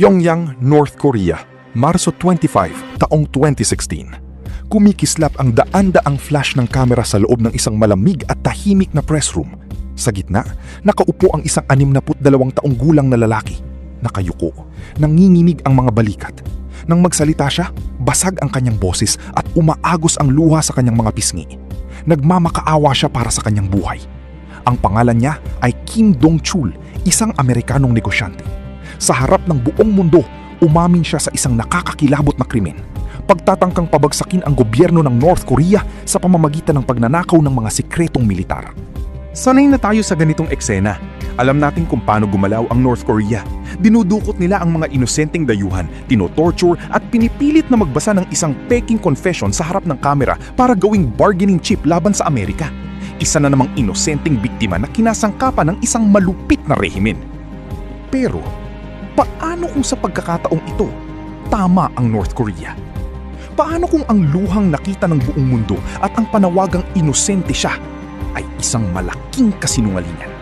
Pyongyang, North Korea, Marso 25, taong 2016. Kumikislap ang daan-daang flash ng kamera sa loob ng isang malamig at tahimik na press room. Sa gitna, nakaupo ang isang 62 taong gulang na lalaki. Nakayuko, nanginginig ang mga balikat. Nang magsalita siya, basag ang kanyang boses at umaagos ang luha sa kanyang mga pisngi. Nagmamakaawa siya para sa kanyang buhay. Ang pangalan niya ay Kim Dong-chul, isang Amerikanong negosyante. Sa harap ng buong mundo, umamin siya sa isang nakakakilabot na krimen. Pagtatangkang pabagsakin ang gobyerno ng North Korea sa pamamagitan ng pagnanakaw ng mga sikretong militar. Sanay na tayo sa ganitong eksena. Alam natin kung paano gumalaw ang North Korea. Dinudukot nila ang mga inosenteng dayuhan, tinotorture at pinipilit na magbasa ng isang peking confession sa harap ng kamera para gawing bargaining chip laban sa Amerika. Isa na namang inosenteng biktima na kinasangkapan ng isang malupit na rehimen. Pero, paano kung sa pagkakataong ito, tama ang North Korea? Paano kung ang luhang nakita ng buong mundo at ang panawagang inosente siya ay isang malaking kasinungalingan?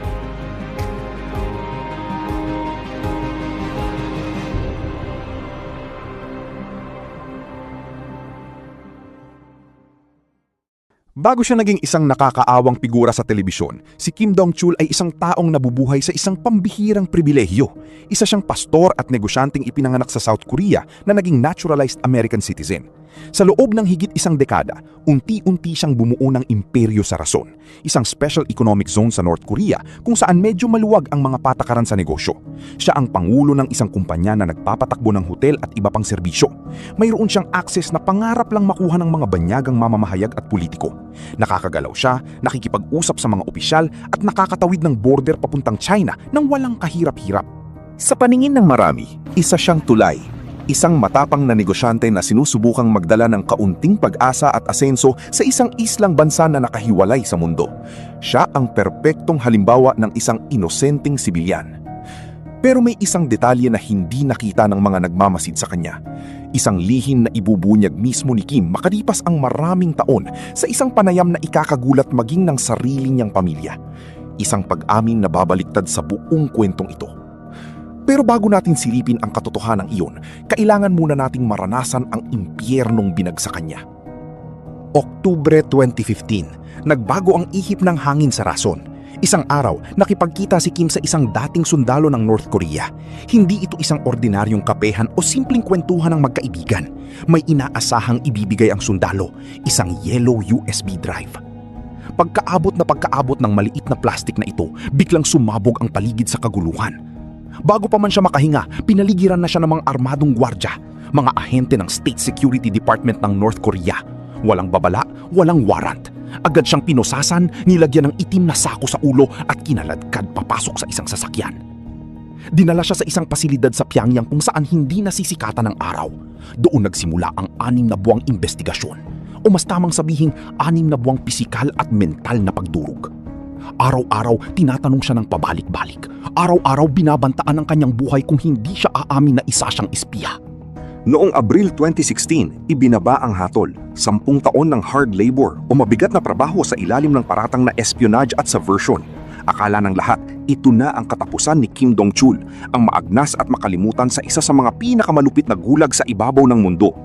Bago siya naging isang nakakaawang figura sa telebisyon, si Kim Dong-chul ay isang taong nabubuhay sa isang pambihirang pribilehyo. Isa siyang pastor at negosyanteng ipinanganak sa South Korea na naging naturalized American citizen. Sa loob ng higit isang dekada, unti-unti siyang bumuo ng imperyo sa rason, isang special economic zone sa North Korea kung saan medyo maluwag ang mga patakaran sa negosyo. Siya ang pangulo ng isang kumpanya na nagpapatakbo ng hotel at iba pang serbisyo. Mayroon siyang access na pangarap lang makuha ng mga banyagang mamamahayag at politiko. Nakakagalaw siya, nakikipag-usap sa mga opisyal at nakakatawid ng border papuntang China nang walang kahirap-hirap. Sa paningin ng marami, isa siyang tulay. Isang matapang na negosyante na sinusubukang magdala ng kaunting pag-asa at asenso sa isang islang bansa na nakahiwalay sa mundo. Siya ang perpektong halimbawa ng isang inosenteng sibilyan. Pero may isang detalye na hindi nakita ng mga nagmamasid sa kanya. Isang lihim na ibubunyag mismo ni Kim makalipas ang maraming taon sa isang panayam na ikakagulat maging ng sarili niyang pamilya. Isang pag-amin na babaliktad sa buong kwentong ito. Pero bago natin silipin ang katotohanan iyon, kailangan muna nating maranasan ang impyernong binagsakan niya. Oktubre 2015, nagbago ang ihip ng hangin sa rason. Isang araw, nakipagkita si Kim sa isang dating sundalo ng North Korea. Hindi ito isang ordinaryong kapehan o simpleng kwentuhan ng magkaibigan. May inaasahang ibibigay ang sundalo, isang yellow USB drive. Pagkaabot ng maliit na plastik na ito, biglang sumabog ang paligid sa kaguluhan. Bago pa man siya makahinga, pinaligiran na siya ng mga armadong gwardya, mga ahente ng State Security Department ng North Korea. Walang babala, walang warrant. Agad siyang pinosasan, nilagyan ng itim na sako sa ulo at kinaladkad papasok sa isang sasakyan. Dinala siya sa isang pasilidad sa Pyongyang kung saan hindi nasisikatan ng araw. Doon nagsimula ang 6 na buwang investigasyon. O mas tamang sabihin, 6 na buwang pisikal at mental na pagdurog. Araw-araw, tinatanong siya ng pabalik-balik. Araw-araw, binabantaan ang kanyang buhay kung hindi siya aamin na isa siyang espiya. Noong Abril 2016, ibinaba ang hatol, 10 taon ng hard labor o mabigat na trabaho sa ilalim ng paratang na espionage at subversion. Akala ng lahat, ito na ang katapusan ni Kim Dong-chul, ang maagnas at makalimutan sa isa sa mga pinakamalupit na gulag sa ibabaw ng mundo.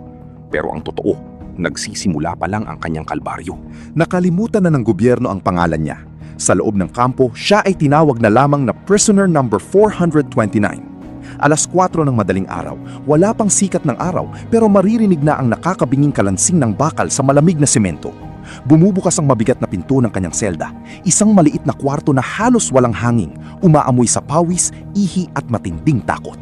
Pero ang totoo, nagsisimula pa lang ang kanyang kalbaryo. Nakalimutan na ng gobyerno ang pangalan niya. Sa loob ng kampo, siya ay tinawag na lamang na Prisoner Number 429. Alas 4 ng madaling araw, wala pang sikat ng araw pero maririnig na ang nakakabinging kalansing ng bakal sa malamig na semento. Bumubukas ang mabigat na pinto ng kanyang selda, isang maliit na kwarto na halos walang hangin, umaamoy sa pawis, ihi at matinding takot.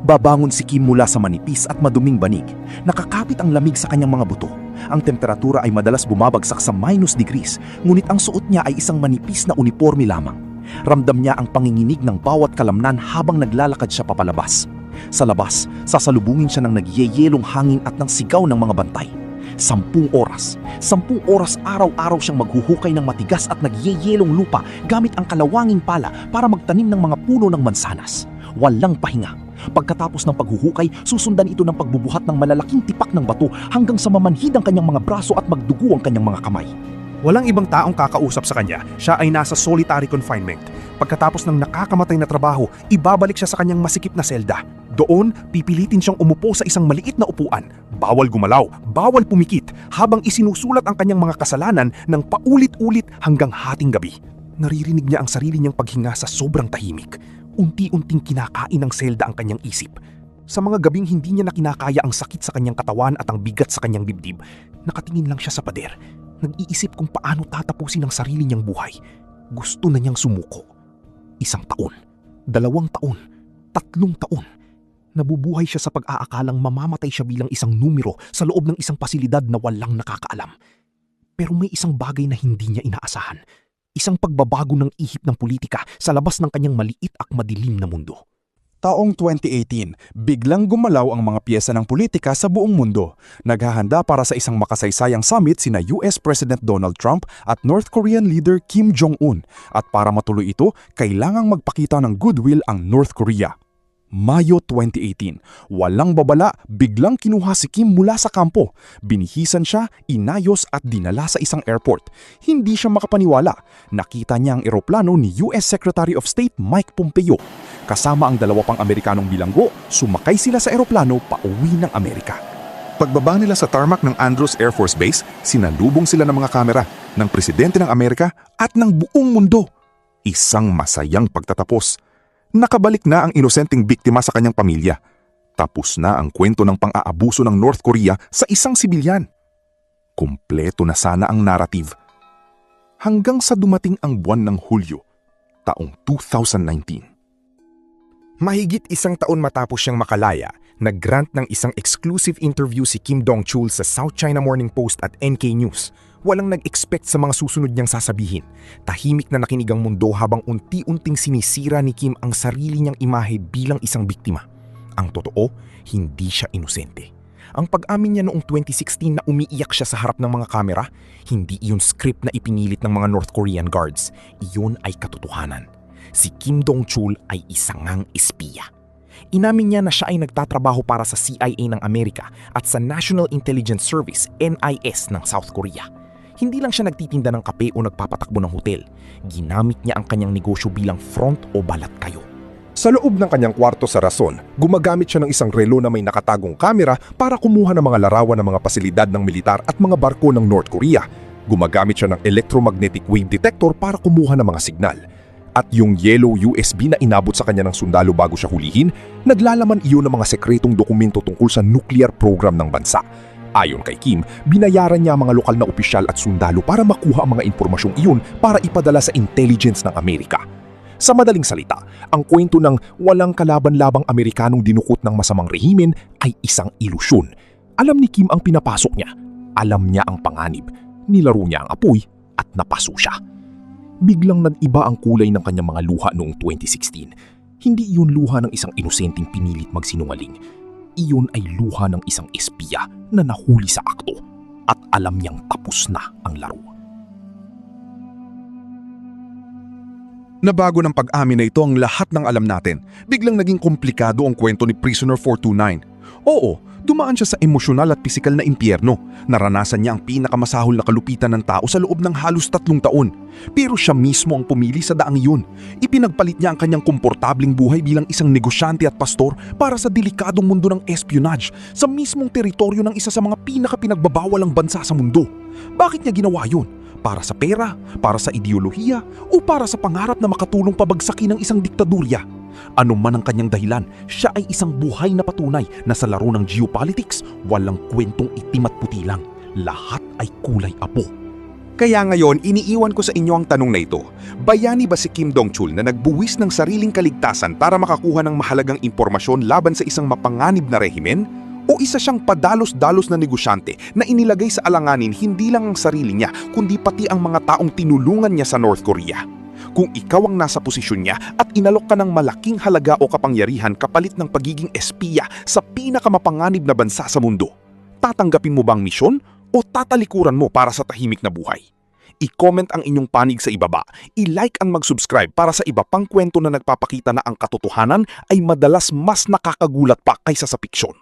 Babangon si Kim mula sa manipis at maduming banig. Nakakapit ang lamig sa kanyang mga buto. Ang temperatura ay madalas bumabagsak sa -degrees, ngunit ang suot niya ay isang manipis na uniforme lamang. Ramdam niya ang panginginig ng bawat kalamnan habang naglalakad siya papalabas. Sa labas, sasalubungin siya ng nagyeyelong hangin at ng sigaw ng mga bantay. 10 oras. 10 oras araw-araw siyang maghuhukay ng matigas at nagyeyelong lupa gamit ang kalawanging pala para magtanim ng mga puno ng mansanas. Walang pahinga. Pagkatapos ng paghuhukay, susundan ito ng pagbubuhat ng malalaking tipak ng bato hanggang sa mamanhid ang kanyang mga braso at magdugo ang kanyang mga kamay. Walang ibang taong kakausap sa kanya. Siya ay nasa solitary confinement. Pagkatapos ng nakakamatay na trabaho, ibabalik siya sa kanyang masikip na selda. Doon, pipilitin siyang umupo sa isang maliit na upuan. Bawal gumalaw, bawal pumikit, habang isinusulat ang kanyang mga kasalanan ng paulit-ulit hanggang hating gabi. Naririnig niya ang sarili niyang paghinga sa sobrang tahimik. Unti-unting kinakain ng selda ang kanyang isip. Sa mga gabing hindi niya na kinakaya ang sakit sa kanyang katawan at ang bigat sa kanyang dibdib, nakatingin lang siya sa pader. Nag-iisip kung paano tatapusin ang sarili niyang buhay. Gusto na niyang sumuko. 1 taon, 2 taon, 3 taon. Nabubuhay siya sa pag-aakalang mamamatay siya bilang isang numero sa loob ng isang pasilidad na walang nakakaalam. Pero may isang bagay na hindi niya inaasahan. Isang pagbabago ng ihip ng politika sa labas ng kanyang maliit at madilim na mundo. Taong 2018, biglang gumalaw ang mga piyesa ng politika sa buong mundo. Naghahanda para sa isang makasaysayang summit sina US President Donald Trump at North Korean leader Kim Jong-un. At para matuloy ito, kailangang magpakita ng goodwill ang North Korea. Mayo 2018, walang babala, biglang kinuha si Kim mula sa kampo. Binihisan siya, inayos at dinala sa isang airport. Hindi siya makapaniwala. Nakita niya ang eroplano ni US Secretary of State Mike Pompeo. Kasama ang 2 pang Amerikanong bilanggo, sumakay sila sa eroplano pauwi ng Amerika. Pagbaba nila sa tarmac ng Andrews Air Force Base, sinalubong sila ng mga kamera, ng presidente ng Amerika at ng buong mundo. Isang masayang pagtatapos. Nakabalik na ang inosenteng biktima sa kanyang pamilya. Tapos na ang kwento ng pang-aabuso ng North Korea sa isang sibilyan. Kumpleto na sana ang narrative. Hanggang sa dumating ang buwan ng Hulyo, taong 2019. Mahigit 1 taon matapos siyang makalaya, nag-grant ng isang exclusive interview si Kim Dong-chul sa South China Morning Post at NK News. Walang nag-expect sa mga susunod niyang sasabihin. Tahimik na nakinig ang mundo habang unti-unting sinisira ni Kim ang sarili niyang imahe bilang isang biktima. Ang totoo, hindi siya inosente. Ang pag-amin niya noong 2016 na umiiyak siya sa harap ng mga kamera, hindi iyon script na ipinilit ng mga North Korean guards. Iyon ay katotohanan. Si Kim Dong-chul ay isang espiya. Inamin niya na siya ay nagtatrabaho para sa CIA ng Amerika at sa National Intelligence Service NIS ng South Korea. Hindi lang siya nagtitinda ng kape o nagpapatakbo ng hotel. Ginamit niya ang kanyang negosyo bilang front o balat kayo. Sa loob ng kanyang kwarto sa Rason, gumagamit siya ng isang relo na may nakatagong kamera para kumuha ng mga larawan ng mga pasilidad ng militar at mga barko ng North Korea. Gumagamit siya ng electromagnetic wave detector para kumuha ng mga signal. At yung yellow USB na inabot sa kanya ng sundalo bago siya hulihin, naglalaman iyon ng mga sekretong dokumento tungkol sa nuclear program ng bansa. Ayon kay Kim, binayaran niya ang mga lokal na opisyal at sundalo para makuha ang mga impormasyong iyon para ipadala sa intelligence ng Amerika. Sa madaling salita, ang kwento ng walang kalaban-labang Amerikanong dinukot ng masamang rehimen ay isang ilusyon. Alam ni Kim ang pinapasok niya. Alam niya ang panganib. Nilaro niya ang apoy at napaso siya. Biglang nag-iba ang kulay ng kanyang mga luha noong 2016. Hindi iyon luha ng isang inosenteng pinilit magsinungaling. Iyon ay luha ng isang espiya na nahuli sa akto at alam niyang tapos na ang laro. Nabago ng pag-amin na ito ang lahat ng alam natin. Biglang naging komplikado ang kwento ni Prisoner 429. Oo, dumaan siya sa emosyonal at pisikal na impyerno. Naranasan niya ang pinakamasahol na kalupitan ng tao sa loob ng halos 3 taon. Pero siya mismo ang pumili sa daang iyon. Ipinagpalit niya ang kanyang komportabling buhay bilang isang negosyante at pastor para sa delikadong mundo ng espionage sa mismong teritoryo ng isa sa mga pinakapinagbabawalang bansa sa mundo. Bakit niya ginawa yun? Para sa pera? Para sa ideolohiya? O para sa pangarap na makatulong pabagsakin ng isang diktadurya? Ano man ang kanyang dahilan, siya ay isang buhay na patunay na sa laro ng geopolitics, walang kwentong itim at puti lang. Lahat ay kulay apo. Kaya ngayon, iniiwan ko sa inyo ang tanong na ito. Bayani ba si Kim Dong-chul na nagbuwis ng sariling kaligtasan para makakuha ng mahalagang impormasyon laban sa isang mapanganib na rehimen? O isa siyang padalos-dalos na negosyante na inilagay sa alanganin hindi lang ang sarili niya, kundi pati ang mga taong tinulungan niya sa North Korea? Kung ikaw ang nasa posisyon niya at inalok ka ng malaking halaga o kapangyarihan kapalit ng pagiging espiya sa pinakamapanganib na bansa sa mundo, tatanggapin mo bang misyon o tatalikuran mo para sa tahimik na buhay? I-comment ang inyong panig sa ibaba, i-like ang mag-subscribe para sa iba pang kwento na nagpapakita na ang katotohanan ay madalas mas nakakagulat pa kaysa sa piksyon.